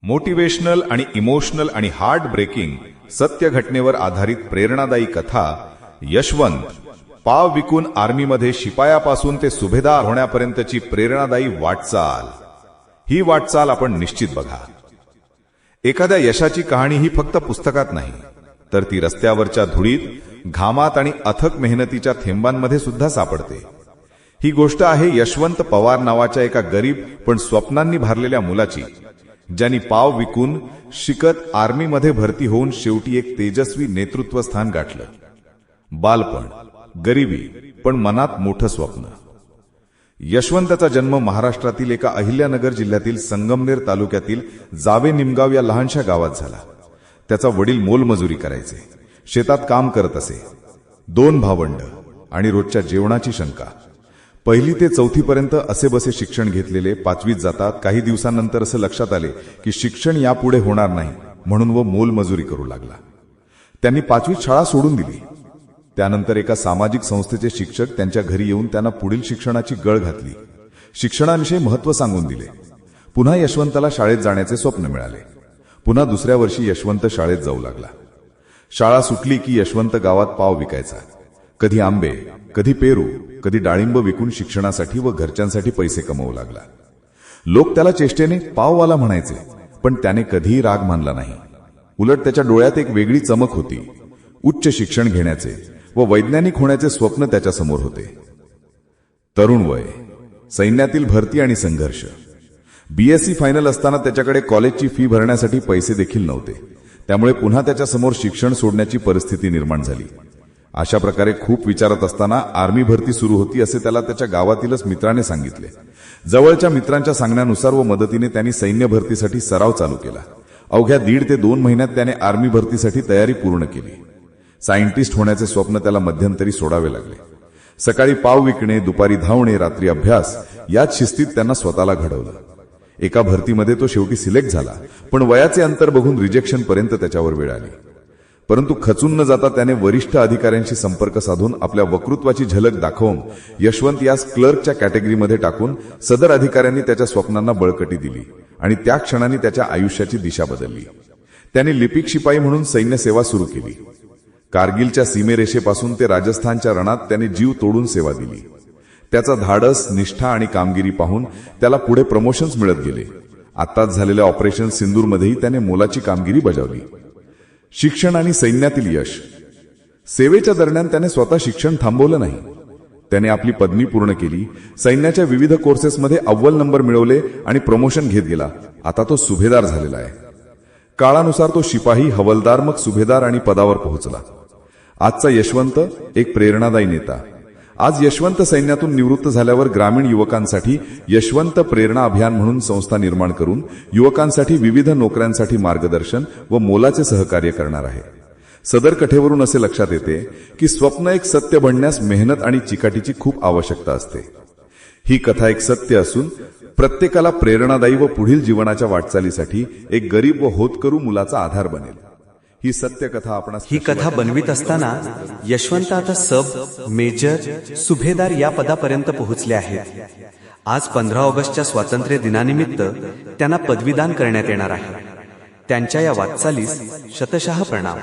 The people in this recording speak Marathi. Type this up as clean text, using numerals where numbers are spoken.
मोटिवेशनल आणि इमोशनल आणि हार्ट ब्रेकिंग सत्य घटनेवर आधारित प्रेरणादायी कथा यशवंत पाव विकून आर्मीमध्ये शिपायापासून ते सुभेदार होण्यापर्यंतची प्रेरणादायी वाटचाल। ही वाटचाल आपण निश्चित बघा। एखाद्या यशाची कहाणी ही फक्त पुस्तकात नाही, तर ती रस्त्यावरच्या धुळीत, घामात आणि अथक मेहनतीच्या थेंबांमध्ये सुद्धा सापडते। ही गोष्ट आहे यशवंत पवार नावाच्या एका गरीब पण स्वप्नांनी भरलेल्या मुलाची, ज्यांनी पाव विकून शिकत आर्मीमध्ये भरती होऊन शेवटी एक तेजस्वी नेतृत्व स्थान गाठलं। बालपण, गरिबी, पण मनात मोठं स्वप्न। यशवंतचा जन्म महाराष्ट्रातील एका अहिल्यानगर जिल्ह्यातील संगमनेर तालुक्यातील जावे निमगाव या लहानशा गावात झाला। त्याचा वडील मोलमजुरी करायचे, शेतात काम करत असे। 2 भावंड आणि रोजच्या जेवणाची शंका। 1ली ते 4थी पर्यंत असेबसे शिक्षण घेतलेले 5वीत जातात काही दिवसांनंतर असं लक्षात आले की शिक्षण यापुढे होणार नाही, म्हणून वो मोलमजुरी करू लागला। त्यांनी 5वीत शाळा सोडून दिली। त्यानंतर एका सामाजिक संस्थेचे शिक्षक त्यांच्या घरी येऊन त्यांना पुढील शिक्षणाची गळ घातली, शिक्षणाविषयी महत्त्व सांगून दिले। पुन्हा यशवंतला शाळेत जाण्याचे स्वप्न मिळाले। पुन्हा दुसऱ्या वर्षी यशवंत शाळेत जाऊ लागला। शाळा सुटली की यशवंत गावात पाव विकायचा। कधी आंबे, कधी पेरू, कधी डाळिंब विकून शिक्षणासाठी व घरच्यांसाठी पैसे कमवू लागला। लोक त्याला चेष्टेने पाववाला म्हणायचे, पण त्याने कधीही राग मानला नाही। उलट त्याच्या डोळ्यात एक वेगळी चमक होती। उच्च शिक्षण घेण्याचे व वैज्ञानिक होण्याचे स्वप्न त्याच्या समोर होते। तरुण वय, सैन्यातील भरती आणि संघर्ष। बीएससी फायनल असताना त्याच्याकडे कॉलेजची फी भरण्यासाठी पैसे देखील नव्हते, त्यामुळे पुन्हा त्याच्या समोर शिक्षण सोडण्याची परिस्थिती निर्माण झाली। अशा प्रकारे खूप विचारत असताना आर्मी भरती सुरू होती असे त्याला त्याच्या गावातीलच मित्राने सांगितले। जवळच्या मित्रांच्या सांगण्यानुसार व मदतीने त्यांनी सैन्य भरतीसाठी सराव चालू केला। अवघ्या 1.5 ते 2 महिन्यात त्याने आर्मी भरतीसाठी तयारी पूर्ण केली। सायंटिस्ट होण्याचे स्वप्न त्याला मध्यंतरी सोडावे लागले। सकाळी पाव विकणे, दुपारी धावणे, रात्री अभ्यास, याच शिस्तीत त्यांना स्वतःला घडवलं। एका भरतीमध्ये तो शेवटी सिलेक्ट झाला, पण वयाचे अंतर बघून रिजेक्शन पर्यंत त्याच्यावर वेळ आली। परंतु खचून न जाता त्याने वरिष्ठ अधिकाऱ्यांशी संपर्क साधून आपल्या वक्तृत्वाची झलक दाखवून यशवंत यास क्लर्कच्या कॅटेगरीमध्ये टाकून सदर अधिकाऱ्यांनी त्याच्या स्वप्नांना बळकटी दिली आणि त्या क्षणाने त्याच्या आयुष्याची दिशा बदलली। त्याने लिपिक शिपाई म्हणून सैन्य सेवा सुरू केली। कारगिलच्या सीमेरेषेपासून ते राजस्थानच्या रणात त्याने जीव तोडून सेवा दिली। त्याचा धाडस, निष्ठा आणि कामगिरी पाहून त्याला पुढे प्रमोशन्स मिळत गेले। आत्ताच झालेल्या ऑपरेशन सिंदूरमध्येही त्याने मोलाची कामगिरी बजावली। शिक्षण आणि सैन्यातील यश। सेवेच्या दरम्यान त्याने स्वतः शिक्षण थांबवलं नाही। त्याने आपली पदवी पूर्ण केली, सैन्याच्या विविध कोर्सेसमध्ये अव्वल नंबर मिळवले आणि प्रमोशन घेत गेला। आता तो सुभेदार झालेला आहे। काळानुसार तो शिपाही, हवलदार, मग सुभेदार आणि पदावर पोहोचला। आजचा यशवंत एक प्रेरणादायी नेता। आज यशवंत सैन्यातून निवृत्त झाल्यावर ग्रामीण युवकांसाठी यशवंत प्रेरणा अभियान म्हणून संस्था निर्माण करून युवकांसाठी विविध नोकऱ्यांसाठी मार्गदर्शन व मोलाचे सहकार्य करणार आहे। सदर कथेवरून असे लक्षात येते की स्वप्न एक सत्य बनण्यास मेहनत आणि चिकाटीची खूप आवश्यकता असते। ही कथा एक सत्य असून प्रत्येकाला प्रेरणादायी व पुढील जीवनाच्या वाटचालीसाठी एक गरीब व होतकरू मुलाचा आधार बनेल। ही सत्य कथा आपणास ही कथा बनवित असताना यशवंत आता सब, मेजर, सुभेदार या पदापर्यंत पोहोचले आहेत। आज 15 ऑगस्टच्या स्वातंत्र्य दिनानिमित्त त्यांना पदवीदान करण्यात येणार आहे। त्यांच्या या वाटचालीस शतशः प्रणाम।